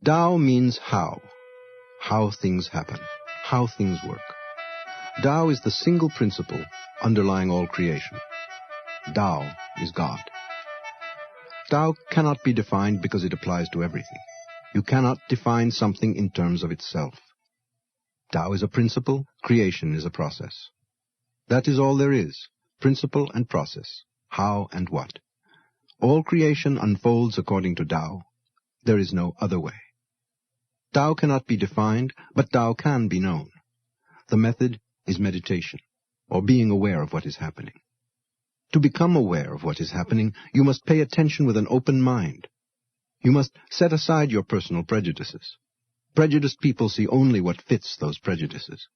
Tao means how things happen, how things work. Tao is the single principle underlying all creation. Tao is God. Tao cannot be defined because it applies to everything. You cannot define something in terms of itself. Tao is a principle, creation is a process. That is all there is, principle and process, how and what. All creation unfolds according to Tao. There is no other way. Tao cannot be defined, but Tao can be known. The method is meditation, or being aware of what is happening. To become aware of what is happening, you must pay attention with an open mind. You must set aside your personal prejudices. Prejudiced people see only what fits those prejudices.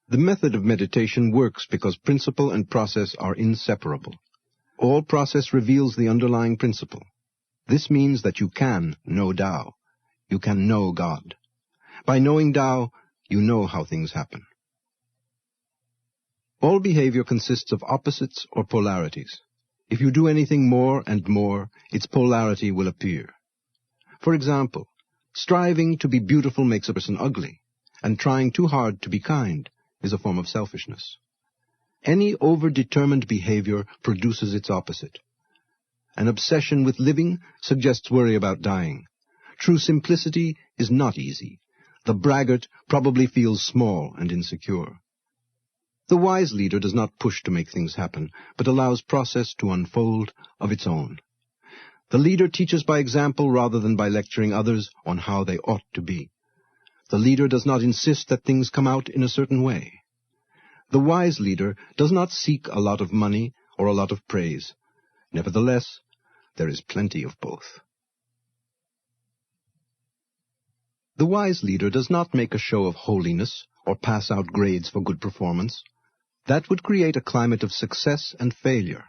The method of meditation works because principle and process are inseparable. All process reveals the underlying principle. This means that you can know Tao. You can know God. By knowing Tao, you know how things happen. All behavior consists of opposites or polarities. If you do anything more and more, its polarity will appear. For example, striving to be beautiful makes a person ugly, and trying too hard to be kind is a form of selfishness. Any over-determined behavior produces its opposite. An obsession with living suggests worry about dying. True simplicity is not easy. The braggart probably feels small and insecure. The wise leader does not push to make things happen, but allows process to unfold of its own. The leader teaches by example rather than by lecturing others on how they ought to be. The leader does not insist that things come out in a certain way. The wise leader does not seek a lot of money or a lot of praise. Nevertheless, there is plenty of both. The wise leader does not make a show of holiness or pass out grades for good performance. That would create a climate of success and failure.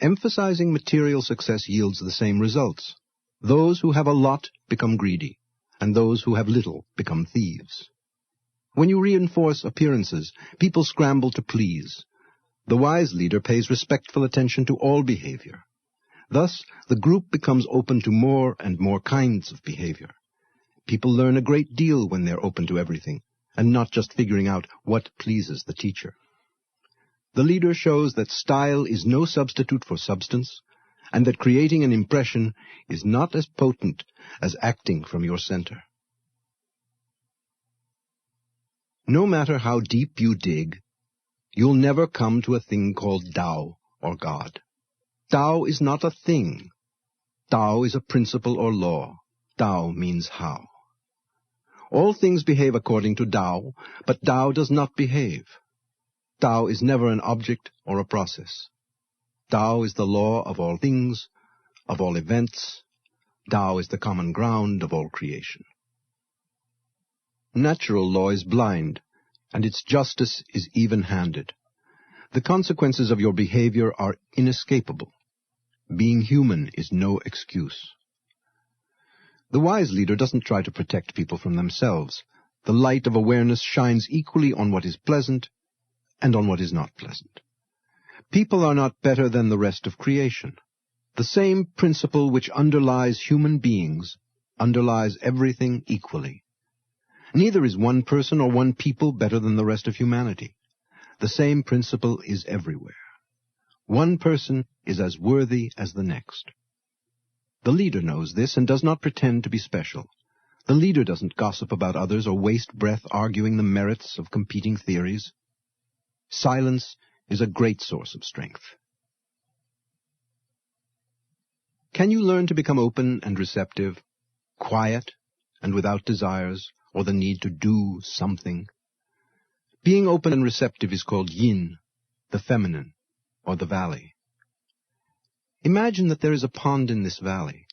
Emphasizing material success yields the same results. Those who have a lot become greedy, and those who have little become thieves. When you reinforce appearances, people scramble to please. The wise leader pays respectful attention to all behavior. Thus, the group becomes open to more and more kinds of behavior. People learn a great deal when they're open to everything, and not just figuring out what pleases the teacher. The leader shows that style is no substitute for substance, and that creating an impression is not as potent as acting from your center. No matter how deep you dig, you'll never come to a thing called Tao or God. Tao is not a thing. Tao is a principle or law. Tao means how. All things behave according to Tao, but Tao does not behave. Tao is never an object or a process. Tao is the law of all things, of all events. Tao is the common ground of all creation. Natural law is blind, and its justice is even-handed. The consequences of your behavior are inescapable. Being human is no excuse. The wise leader doesn't try to protect people from themselves. The light of awareness shines equally on what is pleasant and on what is not pleasant. People are not better than the rest of creation. The same principle which underlies human beings underlies everything equally. Neither is one person or one people better than the rest of humanity. The same principle is everywhere. One person is as worthy as the next. The leader knows this and does not pretend to be special. The leader doesn't gossip about others or waste breath arguing the merits of competing theories. Silence is a great source of strength. Can you learn to become open and receptive, quiet and without desires or the need to do something? Being open and receptive is called yin, the feminine, or the valley. Imagine that there is a pond in this valley.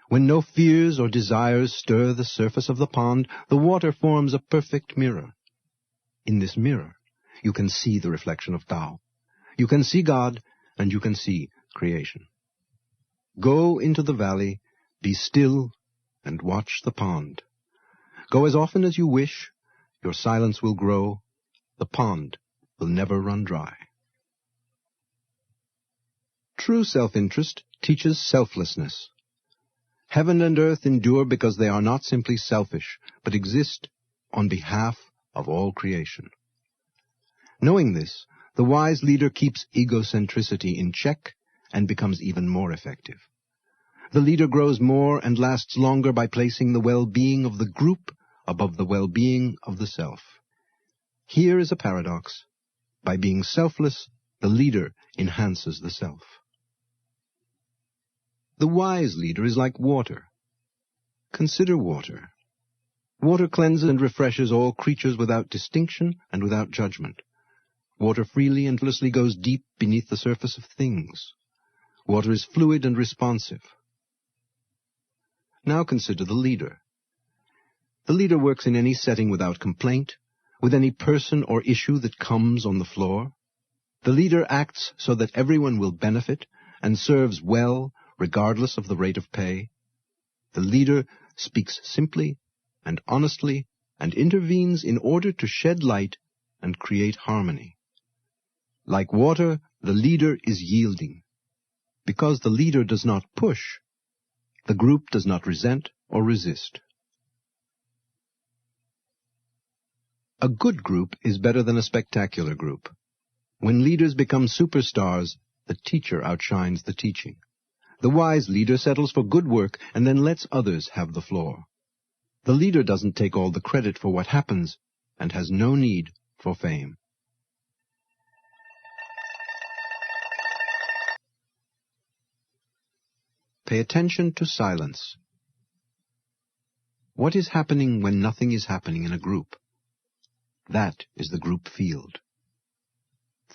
When no fears or desires stir the surface of the pond, the water forms a perfect mirror. In this mirror, you can see the reflection of Tao. You can see God, and you can see creation. Go into the valley, be still, and watch the pond. Go as often as you wish. Your silence will grow. The pond will never run dry. True self-interest teaches selflessness. Heaven and earth endure because they are not simply selfish, but exist on behalf of all creation. Knowing this, the wise leader keeps egocentricity in check and becomes even more effective. The leader grows more and lasts longer by placing the well-being of the group above the well-being of the self. Here is a paradox. By being selfless, the leader enhances the self. The wise leader is like water. Consider water. Water cleanses and refreshes all creatures without distinction and without judgment. Water freely and endlessly goes deep beneath the surface of things. Water is fluid and responsive. Now consider the leader. The leader works in any setting without complaint, with any person or issue that comes on the floor. The leader acts so that everyone will benefit and serves well regardless of the rate of pay. The leader speaks simply and honestly and intervenes in order to shed light and create harmony. Like water, the leader is yielding. Because the leader does not push, the group does not resent or resist. A good group is better than a spectacular group. When leaders become superstars, the teacher outshines the teaching. The wise leader settles for good work and then lets others have the floor. The leader doesn't take all the credit for what happens and has no need for fame. Pay attention to silence. What is happening when nothing is happening in a group? That is the group field.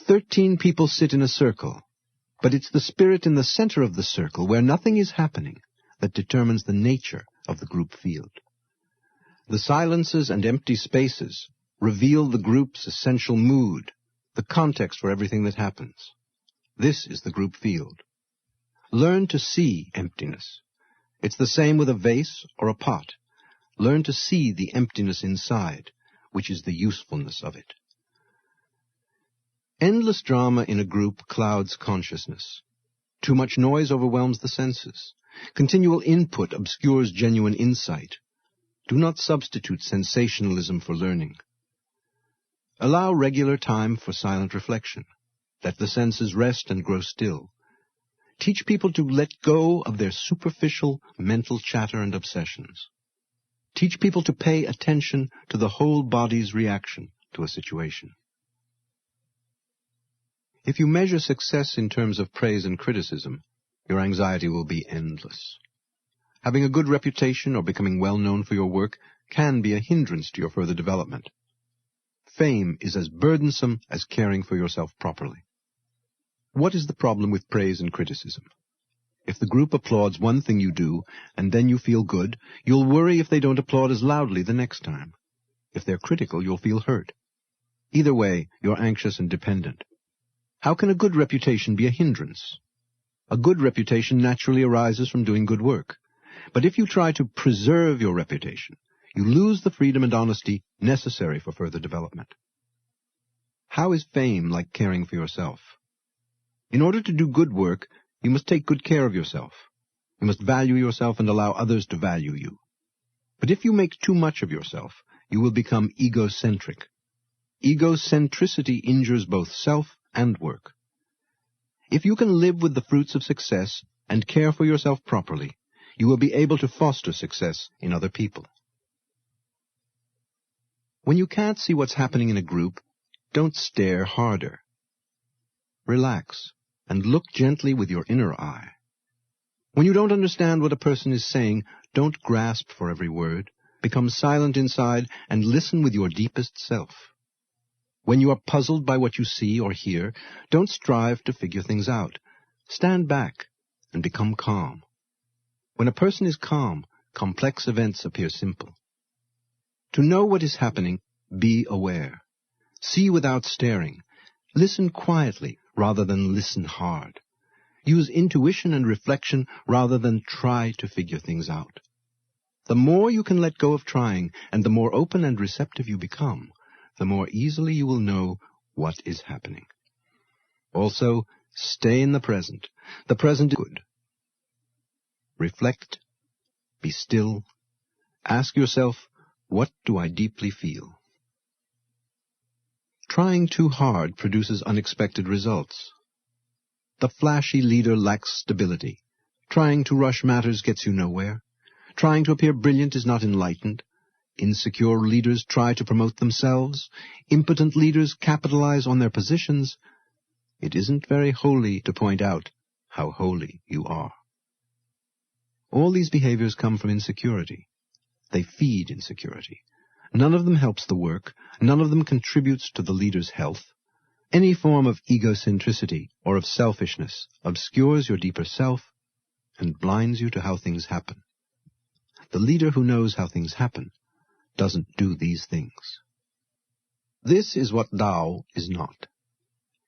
13 people sit in a circle, but it's the spirit in the center of the circle where nothing is happening that determines the nature of the group field. The silences and empty spaces reveal the group's essential mood, the context for everything that happens. This is the group field. Learn to see emptiness. It's the same with a vase or a pot. Learn to see the emptiness inside, which is the usefulness of it. Endless drama in a group clouds consciousness. Too much noise overwhelms the senses. Continual input obscures genuine insight. Do not substitute sensationalism for learning. Allow regular time for silent reflection. Let the senses rest and grow still. Teach people to let go of their superficial mental chatter and obsessions. Teach people to pay attention to the whole body's reaction to a situation. If you measure success in terms of praise and criticism, your anxiety will be endless. Having a good reputation or becoming well known for your work can be a hindrance to your further development. Fame is as burdensome as caring for yourself properly. What is the problem with praise and criticism? If the group applauds one thing you do, and then you feel good, you'll worry if they don't applaud as loudly the next time. If they're critical, you'll feel hurt. Either way, you're anxious and dependent. How can a good reputation be a hindrance? A good reputation naturally arises from doing good work. But if you try to preserve your reputation, you lose the freedom and honesty necessary for further development. How is fame like caring for yourself? In order to do good work, you must take good care of yourself. You must value yourself and allow others to value you. But if you make too much of yourself, you will become egocentric. Egocentricity injures both self and work. If you can live with the fruits of success and care for yourself properly, you will be able to foster success in other people. When you can't see what's happening in a group, don't stare harder. Relax and look gently with your inner eye. When you don't understand what a person is saying, don't grasp for every word. Become silent inside and listen with your deepest self. When you are puzzled by what you see or hear, don't strive to figure things out. Stand back and become calm. When a person is calm, complex events appear simple. To know what is happening, be aware. See without staring. Listen quietly rather than listen hard. Use intuition and reflection rather than try to figure things out. The more you can let go of trying and the more open and receptive you become, the more easily you will know what is happening. Also, stay in the present. The present is good. Reflect Be still. Ask yourself, what do I deeply feel? Trying too hard produces unexpected results. The flashy leader lacks stability. Trying to rush matters gets you nowhere. Trying to appear brilliant is not enlightened. Insecure leaders try to promote themselves. Impotent leaders capitalize on their positions. It isn't very holy to point out how holy you are. All these behaviors come from insecurity. They feed insecurity. None of them helps the work. None of them contributes to the leader's health. Any form of egocentricity or of selfishness obscures your deeper self and blinds you to how things happen. The leader who knows how things happen doesn't do these things. This is what Tao is not.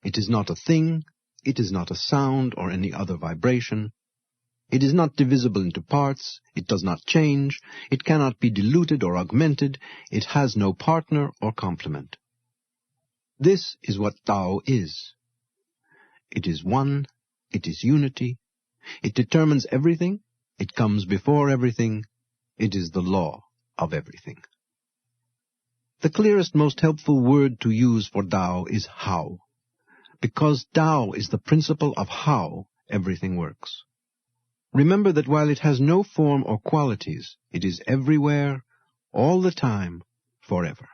It is not a thing. It is not a sound or any other vibration. It is not divisible into parts. It does not change. It cannot be diluted or augmented. It has no partner or complement. This is what Tao is. It is one. It is unity. It determines everything. It comes before everything. It is the law of everything. The clearest, most helpful word to use for Tao is how, because Tao is the principle of how everything works. Remember that while it has no form or qualities, it is everywhere, all the time, forever.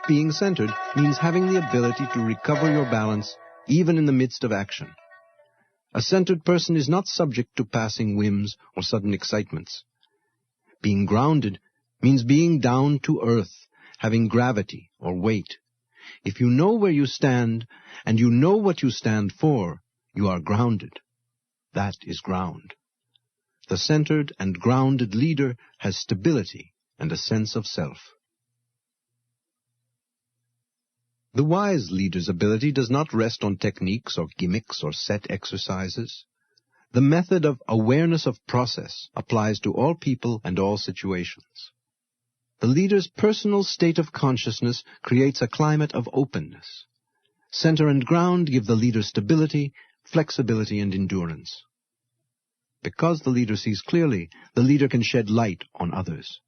Being centered means having the ability to recover your balance even in the midst of action. A centered person is not subject to passing whims or sudden excitements. Being grounded means being down to earth, having gravity or weight. If you know where you stand and you know what you stand for, you are grounded. That is ground. The centered and grounded leader has stability and a sense of self. The wise leader's ability does not rest on techniques or gimmicks or set exercises. The method of awareness of process applies to all people and all situations. The leader's personal state of consciousness creates a climate of openness. Center and ground give the leader stability, flexibility, and endurance. Because the leader sees clearly, the leader can shed light on others.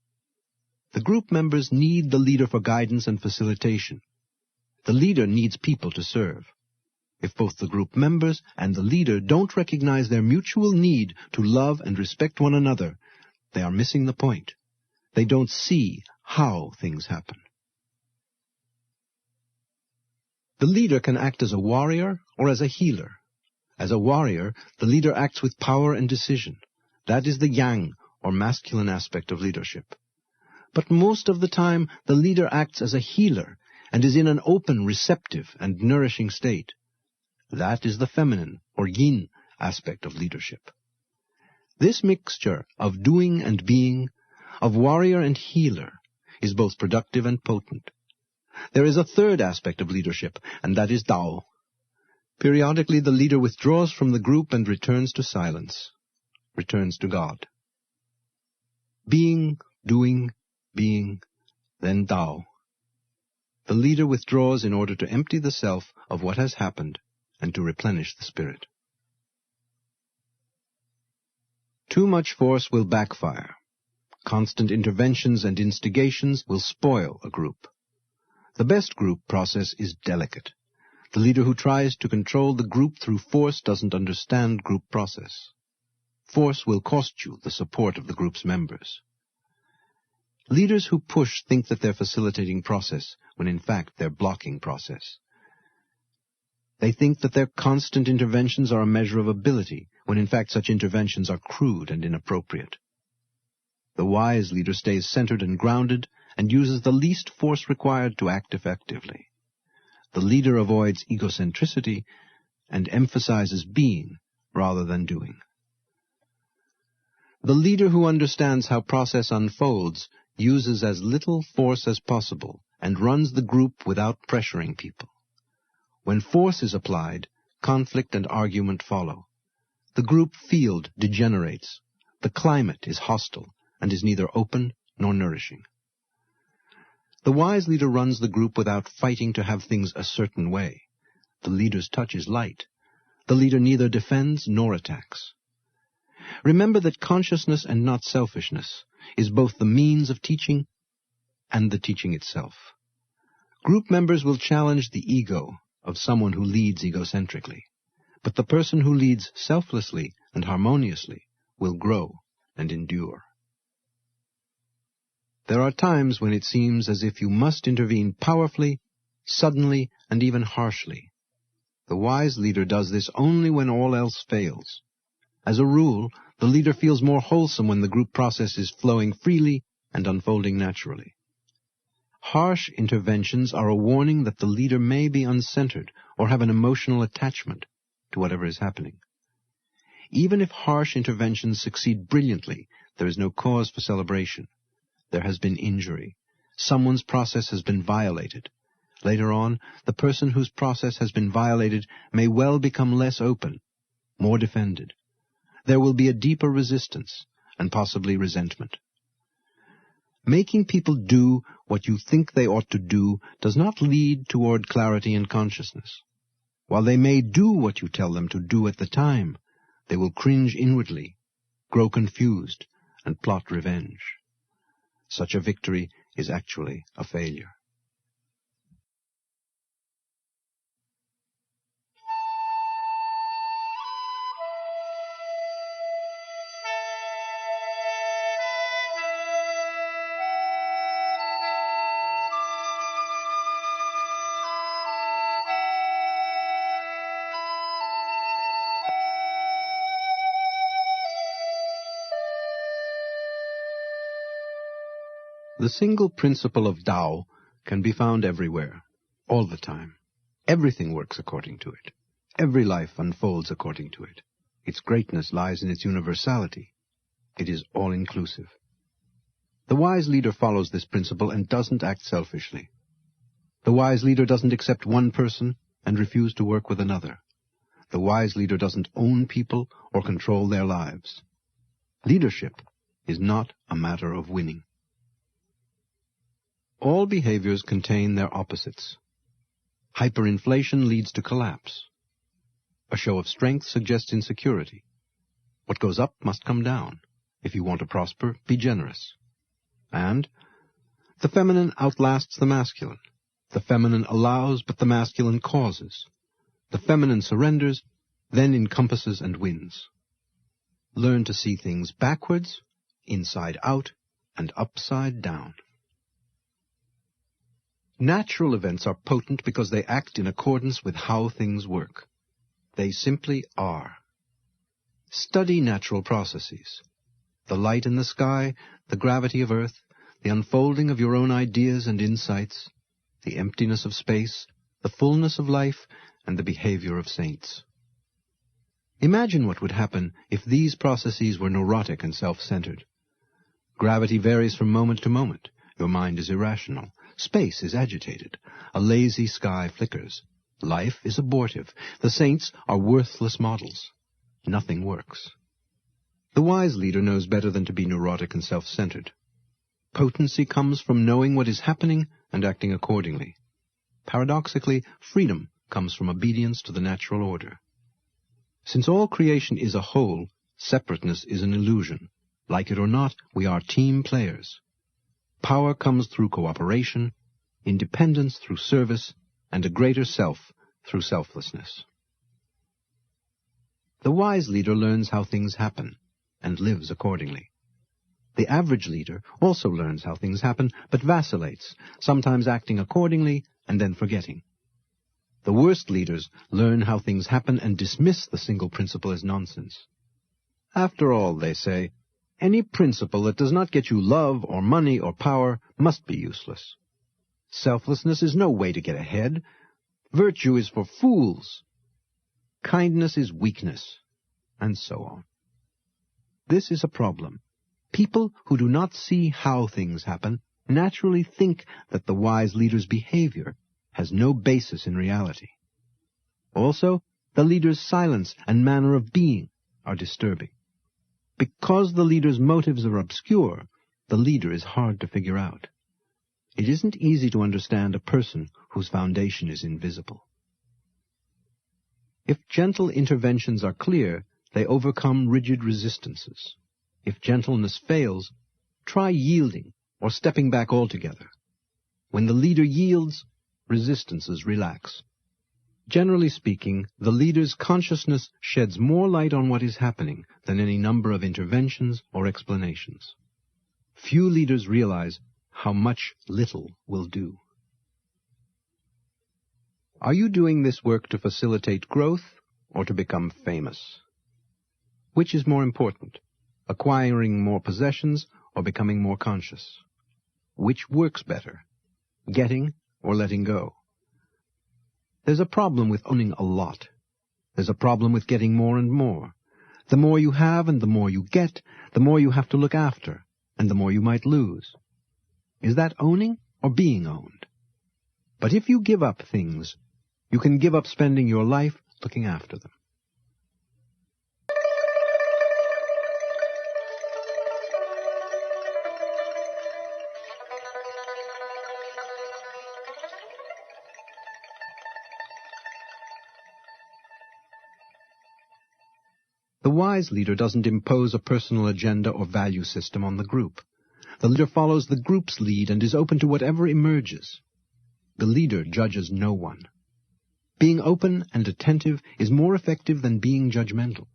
The group members need the leader for guidance and facilitation. The leader needs people to serve. If both the group members and the leader don't recognize their mutual need to love and respect one another, they are missing the point. They don't see how things happen. The leader can act as a warrior or as a healer. As a warrior, the leader acts with power and decision. That is the yang, or masculine aspect of leadership. But most of the time, the leader acts as a healer and is in an open, receptive, and nourishing state. That is the feminine, or yin, aspect of leadership. This mixture of doing and being, of warrior and healer, is both productive and potent. There is a third aspect of leadership, and that is Tao. Periodically, the leader withdraws from the group and returns to silence, returns to God. Being, doing, being, then Tao. The leader withdraws in order to empty the self of what has happened and to replenish the spirit. Too much force will backfire. Constant interventions and instigations will spoil a group. The best group process is delicate. The leader who tries to control the group through force doesn't understand group process. Force will cost you the support of the group's members. Leaders who push think that they're facilitating process, when in fact they're blocking process. They think that their constant interventions are a measure of ability, when in fact such interventions are crude and inappropriate. The wise leader stays centered and grounded and uses the least force required to act effectively. The leader avoids egocentricity and emphasizes being rather than doing. The leader who understands how process unfolds uses as little force as possible and runs the group without pressuring people. When force is applied, conflict and argument follow. The group field degenerates. the climate is hostile and is neither open nor nourishing. The wise leader runs the group without fighting to have things a certain way. The leader's touch is light. The leader neither defends nor attacks. Remember that consciousness and not selfishness is both the means of teaching and the teaching itself. Group members will challenge the ego of someone who leads egocentrically, but the person who leads selflessly and harmoniously will grow and endure. There are times when it seems as if you must intervene powerfully, suddenly, and even harshly. The wise leader does this only when all else fails. As a rule, the leader feels more wholesome when the group process is flowing freely and unfolding naturally. Harsh interventions are a warning that the leader may be uncentered or have an emotional attachment to whatever is happening. Even if harsh interventions succeed brilliantly, there is no cause for celebration. There has been injury. Someone's process has been violated. Later on, the person whose process has been violated may well become less open, more defended. There will be a deeper resistance and possibly resentment. Making people do what you think they ought to do does not lead toward clarity and consciousness. While they may do what you tell them to do at the time, they will cringe inwardly, grow confused, and plot revenge. Such a victory is actually a failure. The single principle of Tao can be found everywhere, all the time. Everything works according to it. Every life unfolds according to it. Its greatness lies in its universality. It is all-inclusive. The wise leader follows this principle and doesn't act selfishly. The wise leader doesn't accept one person and refuse to work with another. The wise leader doesn't own people or control their lives. Leadership is not a matter of winning. All behaviors contain their opposites. Hyperinflation leads to collapse. A show of strength suggests insecurity. What goes up must come down. If you want to prosper, be generous. And the feminine outlasts the masculine. The feminine allows, but the masculine causes. The feminine surrenders, then encompasses and wins. Learn to see things backwards, inside out, and upside down. Natural events are potent because they act in accordance with how things work. They simply are. Study natural processes. The light in the sky, the gravity of Earth, the unfolding of your own ideas and insights, the emptiness of space, the fullness of life, and the behavior of saints. Imagine what would happen if these processes were neurotic and self-centered. Gravity varies from moment to moment. Your mind is irrational. Space is agitated. A lazy sky flickers. Life is abortive. The saints are worthless models. Nothing works. The wise leader knows better than to be neurotic and self-centered. Potency comes from knowing what is happening and acting accordingly. Paradoxically, freedom comes from obedience to the natural order. Since all creation is a whole, separateness is an illusion. Like it or not, we are team players. Power comes through cooperation, independence through service, and a greater self through selflessness. The wise leader learns how things happen and lives accordingly. The average leader also learns how things happen, but vacillates, sometimes acting accordingly and then forgetting. The worst leaders learn how things happen and dismiss the single principle as nonsense. After all, they say, any principle that does not get you love or money or power must be useless. Selflessness is no way to get ahead. Virtue is for fools. Kindness is weakness, and so on. This is a problem. People who do not see how things happen naturally think that the wise leader's behavior has no basis in reality. Also, the leader's silence and manner of being are disturbing. Because the leader's motives are obscure, the leader is hard to figure out. It isn't easy to understand a person whose foundation is invisible. If gentle interventions are clear, they overcome rigid resistances. If gentleness fails, try yielding or stepping back altogether. When the leader yields, resistances relax. Generally speaking, the leader's consciousness sheds more light on what is happening than any number of interventions or explanations. Few leaders realize how much little will do. Are you doing this work to facilitate growth or to become famous? Which is more important, acquiring more possessions or becoming more conscious? Which works better, getting or letting go? There's a problem with owning a lot. There's a problem with getting more and more. The more you have and the more you get, the more you have to look after, and the more you might lose. Is that owning or being owned? But if you give up things, you can give up spending your life looking after them. The wise leader doesn't impose a personal agenda or value system on the group. The leader follows the group's lead and is open to whatever emerges. The leader judges no one. Being open and attentive is more effective than being judgmental.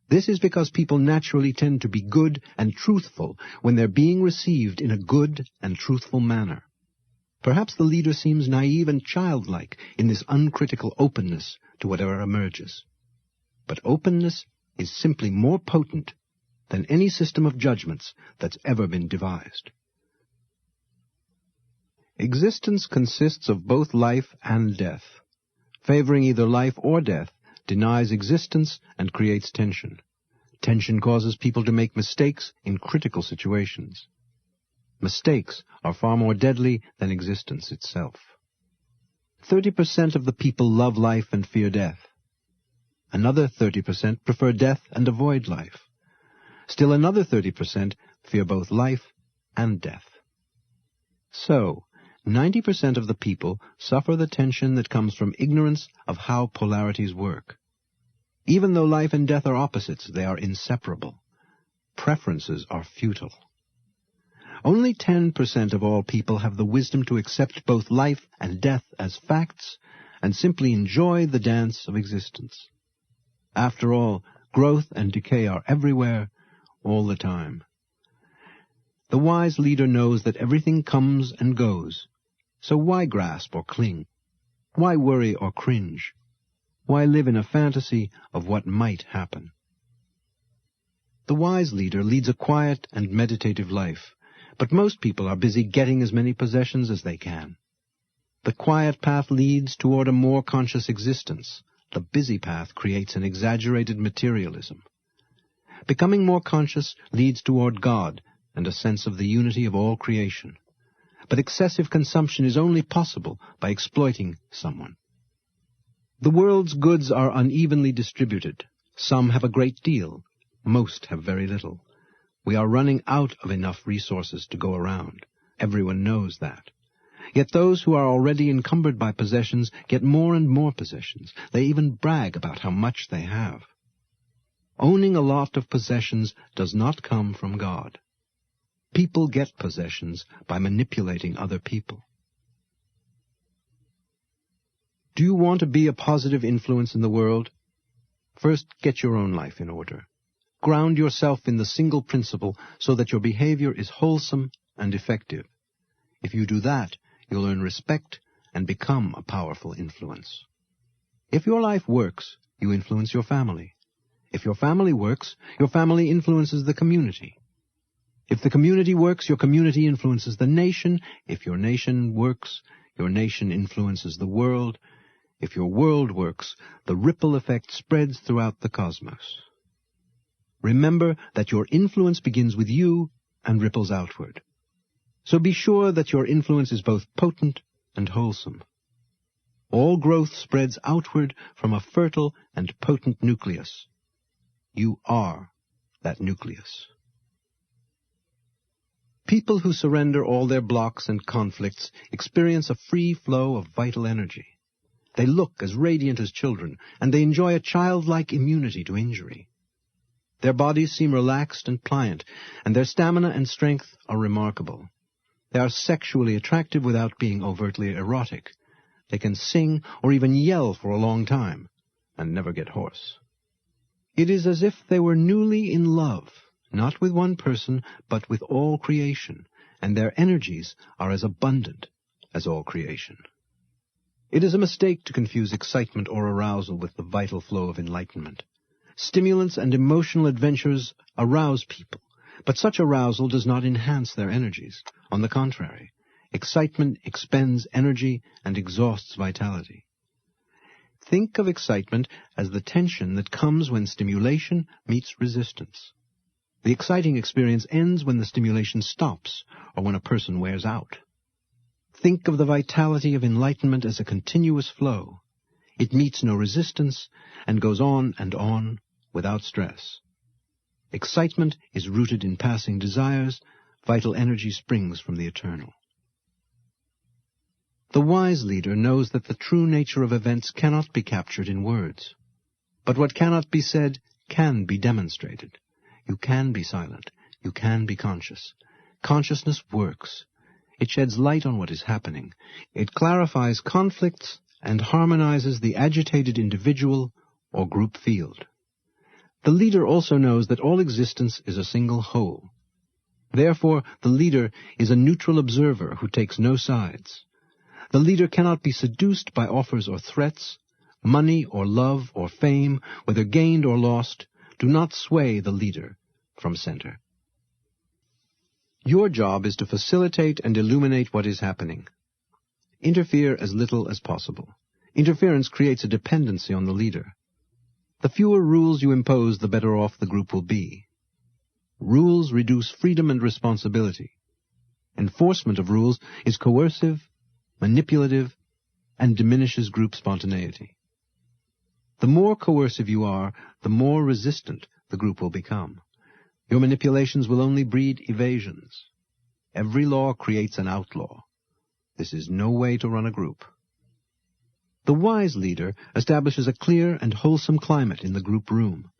This is because people naturally tend to be good and truthful when they're being received in a good and truthful manner. Perhaps the leader seems naive and childlike in this uncritical openness to whatever emerges. But openness is simply more potent than any system of judgments that's ever been devised. Existence consists of both life and death. Favoring either life or death denies existence and creates tension. Tension causes people to make mistakes in critical situations. Mistakes are far more deadly than existence itself. 30% of the people love life and fear death. Another 30% prefer death and avoid life. Still another 30% fear both life and death. So, 90% of the people suffer the tension that comes from ignorance of how polarities work. Even though life and death are opposites, they are inseparable. Preferences are futile. Only 10% of all people have the wisdom to accept both life and death as facts and simply enjoy the dance of existence. After all, growth and decay are everywhere, all the time. The wise leader knows that everything comes and goes, so why grasp or cling? Why worry or cringe? Why live in a fantasy of what might happen? The wise leader leads a quiet and meditative life, but most people are busy getting as many possessions as they can. The quiet path leads toward a more conscious existence. The busy path creates an exaggerated materialism. Becoming more conscious leads toward God and a sense of the unity of all creation. But excessive consumption is only possible by exploiting someone. The world's goods are unevenly distributed. Some have a great deal. Most have very little. We are running out of enough resources to go around. Everyone knows that. Yet those who are already encumbered by possessions get more and more possessions. They even brag about how much they have. Owning a lot of possessions does not come from God. People get possessions by manipulating other people. Do you want to be a positive influence in the world? First, get your own life in order. Ground yourself in the single principle so that your behavior is wholesome and effective. If you do that, you'll earn respect and become a powerful influence. If your life works, you influence your family. If your family works, your family influences the community. If the community works, your community influences the nation. If your nation works, your nation influences the world. If your world works, the ripple effect spreads throughout the cosmos. Remember that your influence begins with you and ripples outward. So be sure that your influence is both potent and wholesome. All growth spreads outward from a fertile and potent nucleus. You are that nucleus. People who surrender all their blocks and conflicts experience a free flow of vital energy. They look as radiant as children, and they enjoy a childlike immunity to injury. Their bodies seem relaxed and pliant, and their stamina and strength are remarkable. They are sexually attractive without being overtly erotic. They can sing or even yell for a long time, and never get hoarse. It is as if they were newly in love, not with one person, but with all creation, and their energies are as abundant as all creation. It is a mistake to confuse excitement or arousal with the vital flow of enlightenment. Stimulants and emotional adventures arouse people, but such arousal does not enhance their energies. On the contrary, excitement expends energy and exhausts vitality. Think of excitement as the tension that comes when stimulation meets resistance. The exciting experience ends when the stimulation stops or when a person wears out. Think of the vitality of enlightenment as a continuous flow. It meets no resistance and goes on without stress. Excitement is rooted in passing desires. Vital energy springs from the eternal. The wise leader knows that the true nature of events cannot be captured in words. But what cannot be said can be demonstrated. You can be silent. You can be conscious. Consciousness works. It sheds light on what is happening. It clarifies conflicts and harmonizes the agitated individual or group field. The leader also knows that all existence is a single whole. Therefore, the leader is a neutral observer who takes no sides. The leader cannot be seduced by offers or threats. Money or love or fame, whether gained or lost, do not sway the leader from center. Your job is to facilitate and illuminate what is happening. Interfere as little as possible. Interference creates a dependency on the leader. The fewer rules you impose, the better off the group will be. Rules reduce freedom and responsibility. Enforcement of rules is coercive, manipulative, and diminishes group spontaneity. The more coercive you are, the more resistant the group will become. Your manipulations will only breed evasions. Every law creates an outlaw. This is no way to run a group. The wise leader establishes a clear and wholesome climate in the group room.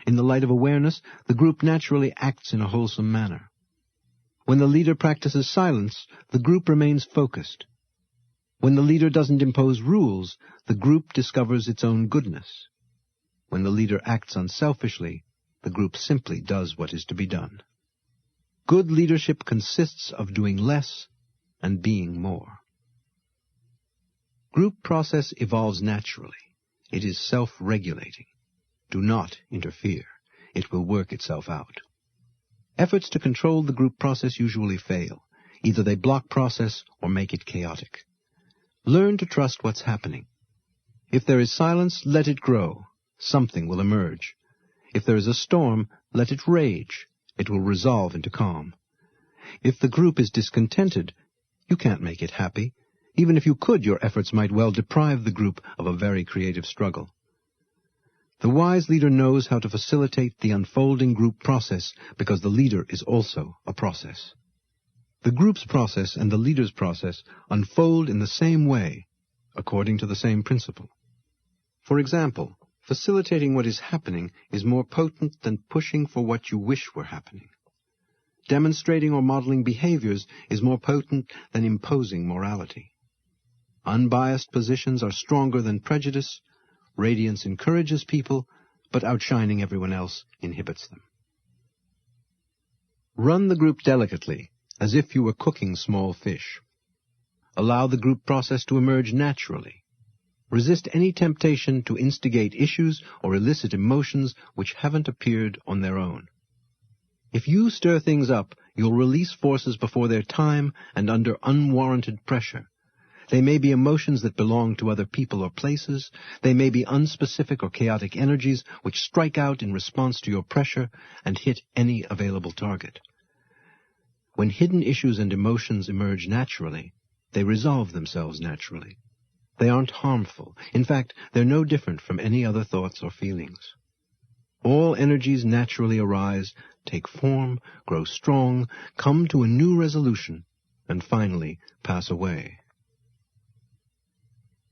In the light of awareness, the group naturally acts in a wholesome manner. When the leader practices silence, the group remains focused. When the leader doesn't impose rules, the group discovers its own goodness. When the leader acts unselfishly, the group simply does what is to be done. Good leadership consists of doing less and being more. Group process evolves naturally. It is self-regulating. Do not interfere. It will work itself out. Efforts to control the group process usually fail. Either they block process or make it chaotic. Learn to trust what's happening. If there is silence, let it grow. Something will emerge. If there is a storm, let it rage. It will resolve into calm. If the group is discontented, you can't make it happy. Even if you could, your efforts might well deprive the group of a very creative struggle. The wise leader knows how to facilitate the unfolding group process because the leader is also a process. The group's process and the leader's process unfold in the same way, according to the same principle. For example, facilitating what is happening is more potent than pushing for what you wish were happening. Demonstrating or modeling behaviors is more potent than imposing morality. Unbiased positions are stronger than prejudice. Radiance encourages people, but outshining everyone else inhibits them. Run the group delicately, as if you were cooking small fish. Allow the group process to emerge naturally. Resist any temptation to instigate issues or elicit emotions which haven't appeared on their own. If you stir things up, you'll release forces before their time and under unwarranted pressure. They may be emotions that belong to other people or places. They may be unspecific or chaotic energies which strike out in response to your pressure and hit any available target. When hidden issues and emotions emerge naturally, they resolve themselves naturally. They aren't harmful. In fact, they're no different from any other thoughts or feelings. All energies naturally arise, take form, grow strong, come to a new resolution, and finally pass away.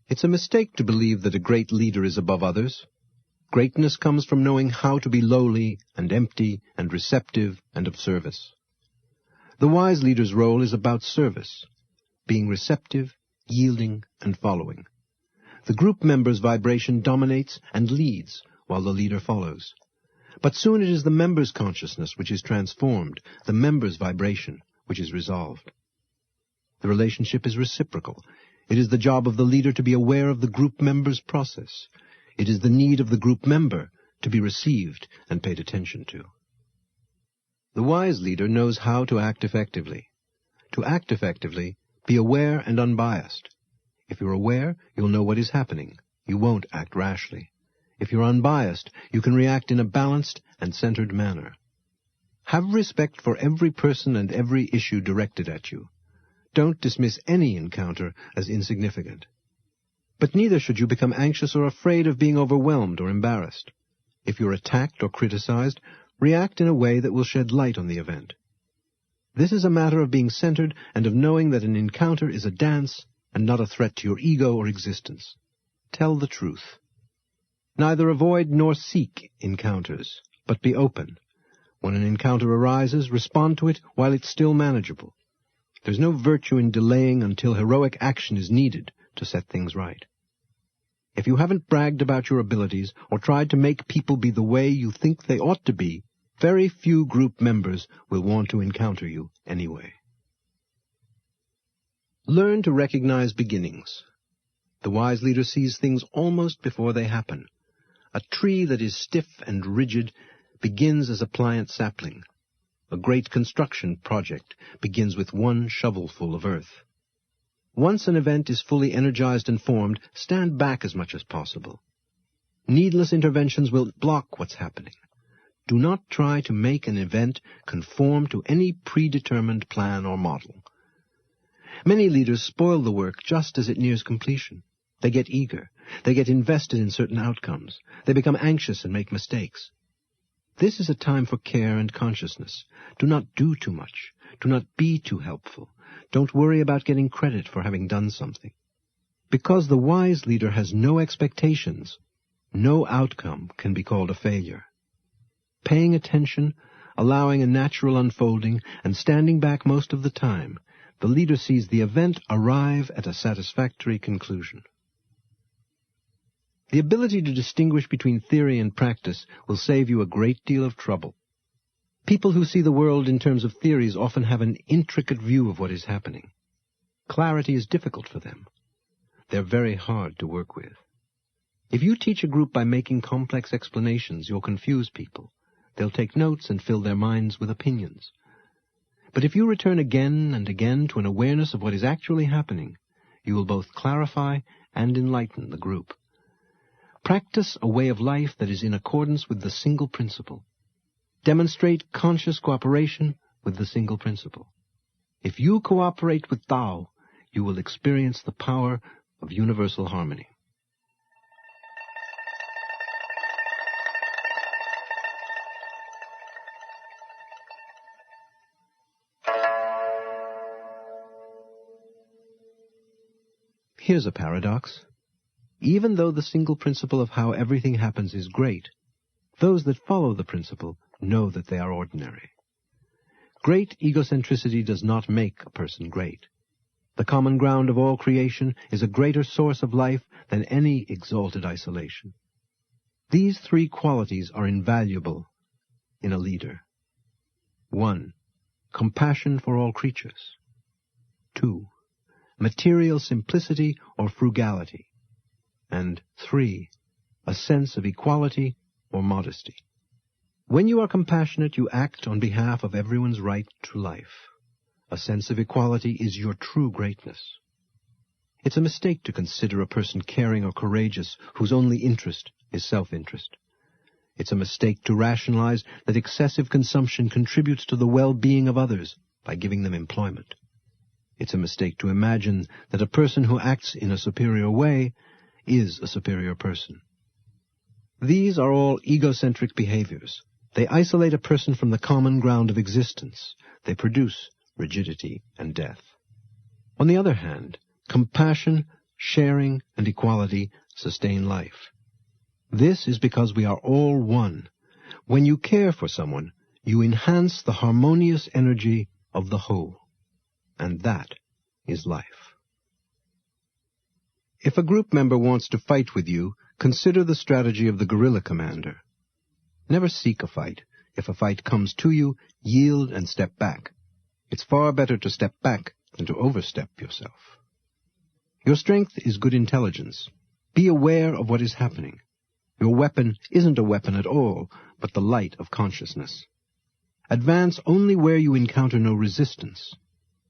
It's a mistake to believe that a great leader is above others. Greatness comes from knowing how to be lowly and empty and receptive and of service. The wise leader's role is about service, being receptive, yielding, and following. The group member's vibration dominates and leads, while the leader follows. But soon it is the member's consciousness which is transformed, the member's vibration which is resolved. The relationship is reciprocal. It is the job of the leader to be aware of the group member's process. It is the need of the group member to be received and paid attention to. The wise leader knows how to act effectively. To act effectively, be aware and unbiased. If you're aware, you'll know what is happening. You won't act rashly. If you're unbiased, you can react in a balanced and centered manner. Have respect for every person and every issue directed at you. Don't dismiss any encounter as insignificant. But neither should you become anxious or afraid of being overwhelmed or embarrassed. If you're attacked or criticized, react in a way that will shed light on the event. This is a matter of being centered and of knowing that an encounter is a dance and not a threat to your ego or existence. Tell the truth. Neither avoid nor seek encounters, but be open. When an encounter arises, respond to it while it's still manageable. There's no virtue in delaying until heroic action is needed to set things right. If you haven't bragged about your abilities or tried to make people be the way you think they ought to be, very few group members will want to encounter you anyway. Learn to recognize beginnings. The wise leader sees things almost before they happen. A tree that is stiff and rigid begins as a pliant sapling. A great construction project begins with one shovelful of earth. Once an event is fully energized and formed, stand back as much as possible. Needless interventions will block what's happening. Do not try to make an event conform to any predetermined plan or model. Many leaders spoil the work just as it nears completion. They get eager. They get invested in certain outcomes. They become anxious and make mistakes. This is a time for care and consciousness. Do not do too much. Do not be too helpful. Don't worry about getting credit for having done something. Because the wise leader has no expectations, no outcome can be called a failure. Paying attention, allowing a natural unfolding, and standing back most of the time, the leader sees the event arrive at a satisfactory conclusion. The ability to distinguish between theory and practice will save you a great deal of trouble. People who see the world in terms of theories often have an intricate view of what is happening. Clarity is difficult for them. They're very hard to work with. If you teach a group by making complex explanations, you'll confuse people. They'll take notes and fill their minds with opinions. But if you return again and again to an awareness of what is actually happening, you will both clarify and enlighten the group. Practice a way of life that is in accordance with the single principle. Demonstrate conscious cooperation with the single principle. If you cooperate with Tao, you will experience the power of universal harmony. Here's a paradox. Even though the single principle of how everything happens is great, those that follow the principle know that they are ordinary. Great egocentricity does not make a person great. The common ground of all creation is a greater source of life than any exalted isolation. These three qualities are invaluable in a leader. 1. Compassion for all creatures. 2. Material simplicity or frugality. And 3. A sense of equality or modesty. When you are compassionate, you act on behalf of everyone's right to life. A sense of equality is your true greatness. It's a mistake to consider a person caring or courageous whose only interest is self-interest. It's a mistake to rationalize that excessive consumption contributes to the well-being of others by giving them employment. It's a mistake to imagine that a person who acts in a superior way is a superior person. These are all egocentric behaviors. They isolate a person from the common ground of existence. They produce rigidity and death. On the other hand, compassion, sharing, and equality sustain life. This is because we are all one. When you care for someone, you enhance the harmonious energy of the whole. And that is life. If a group member wants to fight with you, consider the strategy of the guerrilla commander. Never seek a fight. If a fight comes to you, yield and step back. It's far better to step back than to overstep yourself. Your strength is good intelligence. Be aware of what is happening. Your weapon isn't a weapon at all, but the light of consciousness. Advance only where you encounter no resistance.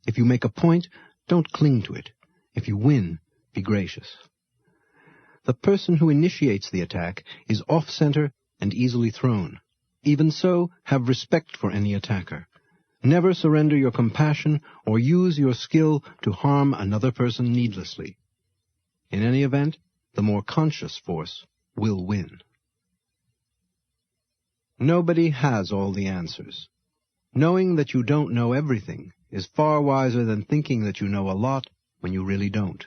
If you make a point, don't cling to it. If you win, be gracious. The person who initiates the attack is off-center and easily thrown. Even so, have respect for any attacker. Never surrender your compassion or use your skill to harm another person needlessly. In any event, the more conscious force will win. Nobody has all the answers. Knowing that you don't know everything is far wiser than thinking that you know a lot when you really don't.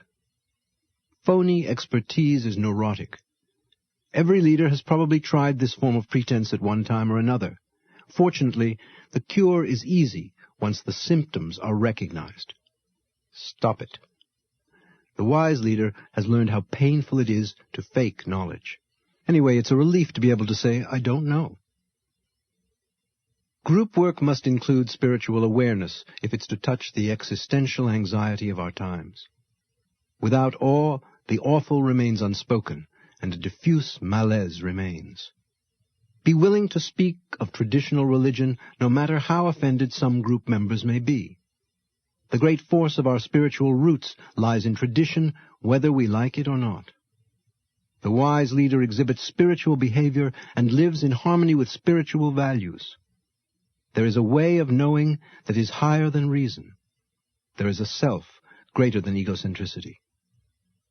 Phony expertise is neurotic. Every leader has probably tried this form of pretense at one time or another. Fortunately, the cure is easy once the symptoms are recognized. Stop it. The wise leader has learned how painful it is to fake knowledge. Anyway, it's a relief to be able to say, I don't know. Group work must include spiritual awareness if it's to touch the existential anxiety of our times. Without awe, the awful remains unspoken, and a diffuse malaise remains. Be willing to speak of traditional religion, no matter how offended some group members may be. The great force of our spiritual roots lies in tradition, whether we like it or not. The wise leader exhibits spiritual behavior and lives in harmony with spiritual values. There is a way of knowing that is higher than reason. There is a self greater than egocentricity.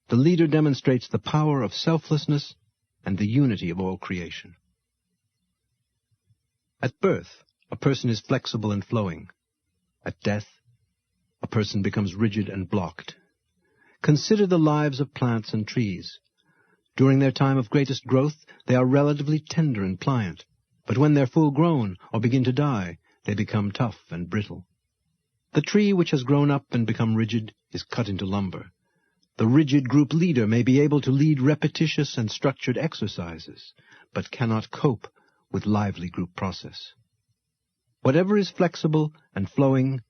The leader demonstrates the power of selflessness and the unity of all creation. At birth, a person is flexible and flowing. At death, a person becomes rigid and blocked. Consider the lives of plants and trees. During their time of greatest growth, they are relatively tender and pliant, but when they're full grown or begin to die, they become tough and brittle. The tree which has grown up and become rigid is cut into lumber. The rigid group leader may be able to lead repetitious and structured exercises, but cannot cope with lively group process. Whatever is flexible and flowing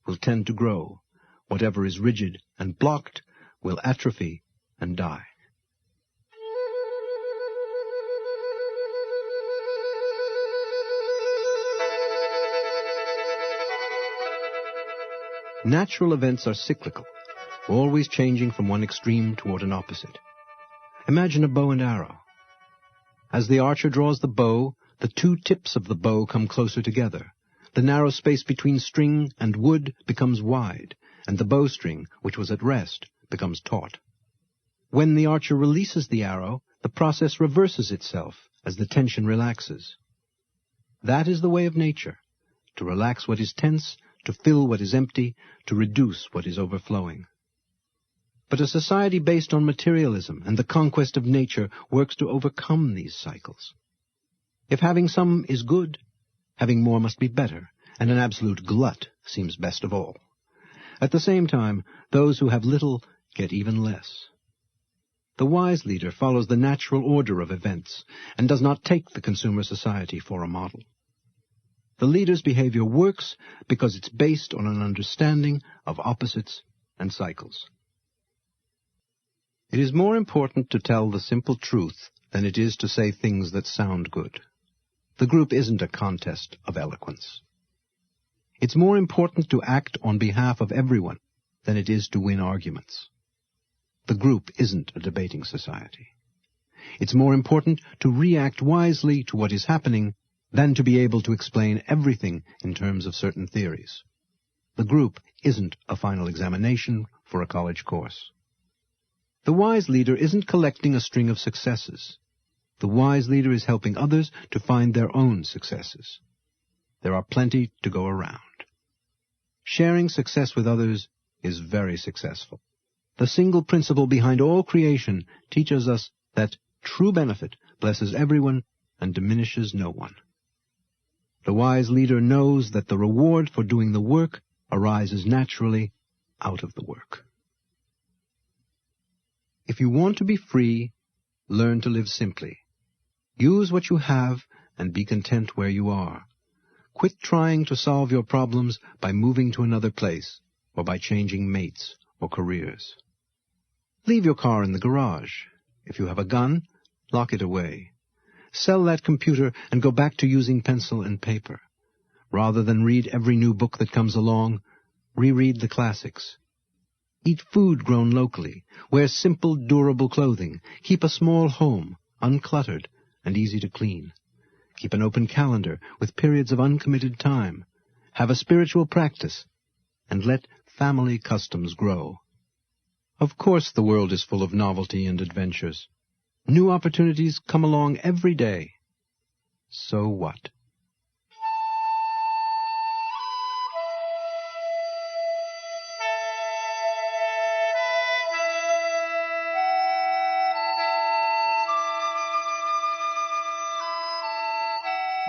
will tend to grow. Whatever is rigid and blocked will atrophy and die. Natural events are cyclical, always changing from one extreme toward an opposite. Imagine a bow and arrow. As the archer draws the bow, the two tips of the bow come closer together. The narrow space between string and wood becomes wide, and the bowstring, which was at rest, becomes taut. When the archer releases the arrow, the process reverses itself as the tension relaxes. That is the way of nature, to relax what is tense, to fill what is empty, to reduce what is overflowing. But a society based on materialism and the conquest of nature works to overcome these cycles. If having some is good, having more must be better, and an absolute glut seems best of all. At the same time, those who have little get even less. The wise leader follows the natural order of events and does not take the consumer society for a model. The leader's behavior works because it's based on an understanding of opposites and cycles. It is more important to tell the simple truth than it is to say things that sound good. The group isn't a contest of eloquence. It's more important to act on behalf of everyone than it is to win arguments. The group isn't a debating society. It's more important to react wisely to what is happening than to be able to explain everything in terms of certain theories. The group isn't a final examination for a college course. The wise leader isn't collecting a string of successes. The wise leader is helping others to find their own successes. There are plenty to go around. Sharing success with others is very successful. The single principle behind all creation teaches us that true benefit blesses everyone and diminishes no one. The wise leader knows that the reward for doing the work arises naturally out of the work. If you want to be free, learn to live simply. Use what you have and be content where you are. Quit trying to solve your problems by moving to another place or by changing mates or careers. Leave your car in the garage. If you have a gun, lock it away. Sell that computer and go back to using pencil and paper. Rather than read every new book that comes along, reread the classics. Eat food grown locally. Wear simple, durable clothing. Keep a small home, uncluttered and easy to clean. Keep an open calendar with periods of uncommitted time. Have a spiritual practice, and let family customs grow. Of course the world is full of novelty and adventures. New opportunities come along every day. So what?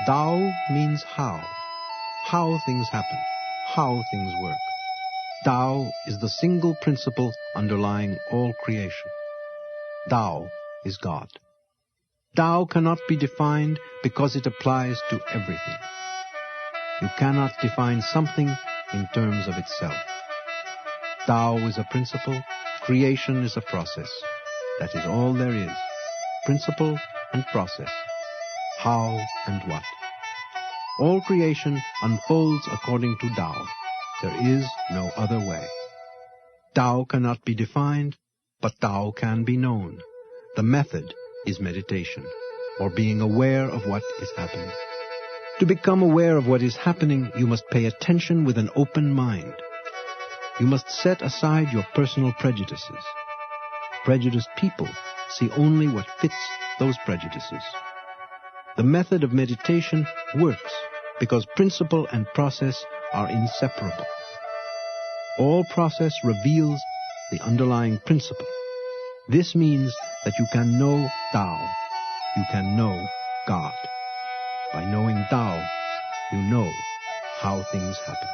Tao means how things happen, how things work. Tao is the single principle underlying all creation. Tao is God. Tao cannot be defined because it applies to everything. You cannot define something in terms of itself. Tao is a principle, creation is a process. That is all there is. Principle and process. How and what. All creation unfolds according to Tao. There is no other way. Tao cannot be defined, but Tao can be known. The method is meditation, or being aware of what is happening. To become aware of what is happening, you must pay attention with an open mind. You must set aside your personal prejudices. Prejudiced people see only what fits those prejudices. The method of meditation works because principle and process are inseparable. All process reveals the underlying principle. This means that you can know Tao. You can know God. By knowing Tao, you know how things happen.